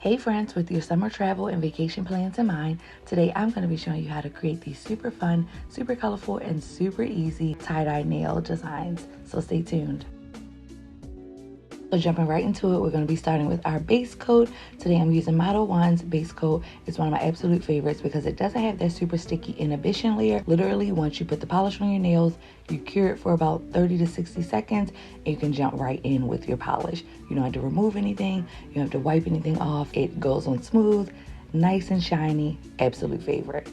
Hey friends, with your summer travel and vacation plans in mind, today I'm going to be showing you how to create these super fun, super colorful, and super easy tie-dye nail designs. So stay tuned. So jumping right into it, we're going to be starting with our base coat. Today I'm using Model 1's base coat. It's one of my absolute favorites because it doesn't have that super sticky inhibition layer. Literally, once you put the polish on your nails, you cure it for about 30 to 60 seconds and you can jump right in with your polish. You don't have to remove anything. You don't have to wipe anything off. It goes on smooth, nice and shiny. Absolute favorite.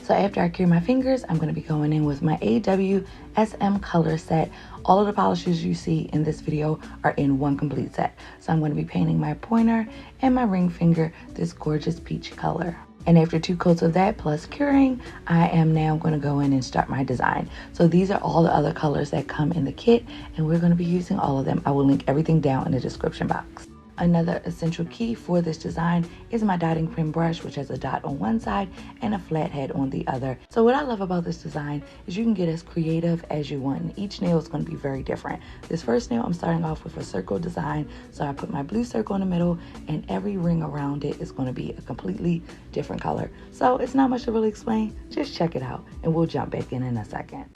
So after I cure my fingers, I'm going to be going in with my AwsmColor set. All of the polishes you see in this video are in one complete set. So I'm going to be painting my pointer and my ring finger this gorgeous peach color. And after 2 coats of that plus curing, I am now going to go in and start my design. So these are all the other colors that come in the kit, and we're going to be using all of them. I will link everything down in the description box. Another essential key for this design is my dotting pin brush, which has a dot on one side and a flat head on the other. So what I love about this design is you can get as creative as you want, and each nail is going to be very different. This first nail, I'm starting off with a circle design. So I put my blue circle in the middle, and every ring around it is going to be a completely different color. So it's not much to really explain. Just check it out, and we'll jump back in a second.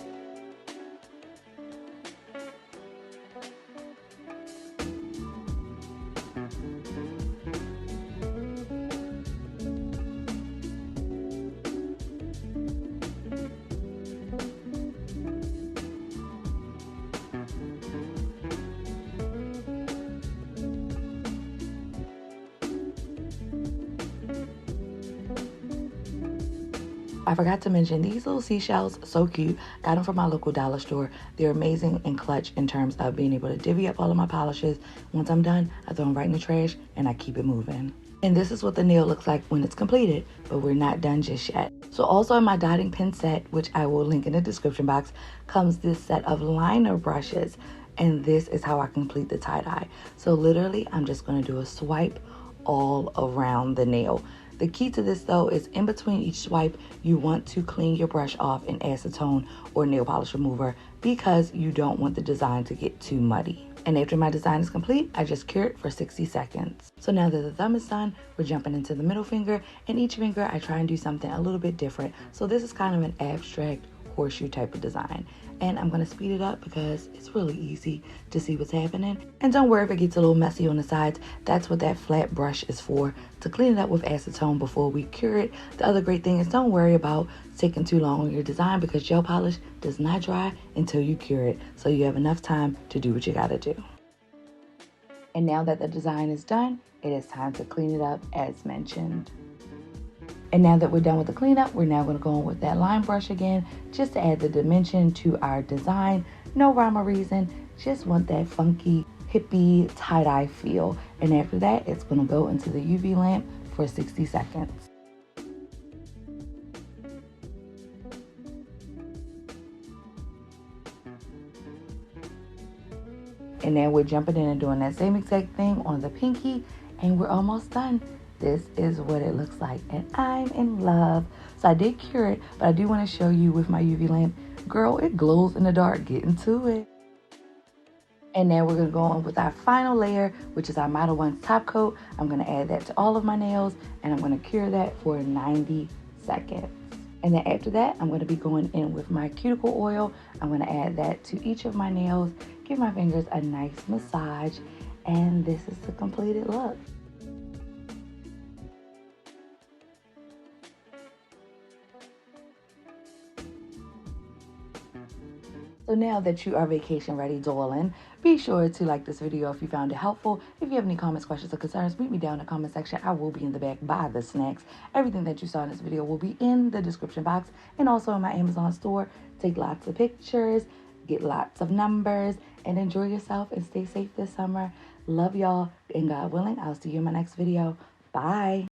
I forgot to mention these little seashells, so cute. Got them from my local dollar store. They're amazing and clutch in terms of being able to divvy up all of my polishes. Once I'm done, I throw them right in the trash and I keep it moving. And this is what the nail looks like when it's completed, but we're not done just yet. So also in my dotting pin set, which I will link in the description box, comes this set of liner brushes. And this is how I complete the tie-dye. So literally, I'm just gonna do a swipe all around the nail. The key to this though is in between each swipe, you want to clean your brush off in acetone or nail polish remover because you don't want the design to get too muddy. And after my design is complete, I just cure it for 60 seconds. So now that the thumb is done, we're jumping into the middle finger, and each finger I try and do something a little bit different. So this is kind of an abstract horseshoe type of design. And I'm going to speed it up because it's really easy to see what's happening. And don't worry if it gets a little messy on the sides. That's what that flat brush is for, to clean it up with acetone before we cure it. The other great thing is don't worry about taking too long on your design because gel polish does not dry until you cure it. So you have enough time to do what you got to do. And now that the design is done, it is time to clean it up as mentioned. And now that we're done with the cleanup, we're now going to go in with that line brush again, just to add the dimension to our design. No rhyme or reason, just want that funky, hippie tie-dye feel. And after that, it's going to go into the UV lamp for 60 seconds. And then we're jumping in and doing that same exact thing on the pinky, and we're almost done. This is what it looks like, and I'm in love. So I did cure it, but I do want to show you with my UV lamp. Girl, it glows in the dark. Get into it. And now we're going to go on with our final layer, which is our Model 1 top coat. I'm going to add that to all of my nails, and I'm going to cure that for 90 seconds. And then after that, I'm going to be going in with my cuticle oil. I'm going to add that to each of my nails, give my fingers a nice massage, and this is the completed look. So now that you are vacation ready, darling, be sure to like this video if you found it helpful. If you have any comments, questions, or concerns, meet me down in the comment section. I will be in the back by the snacks. Everything that you saw in this video will be in the description box and also in my Amazon store. Take lots of pictures, get lots of numbers, and enjoy yourself and stay safe this summer. Love y'all, and God willing, I'll see you in my next video. Bye.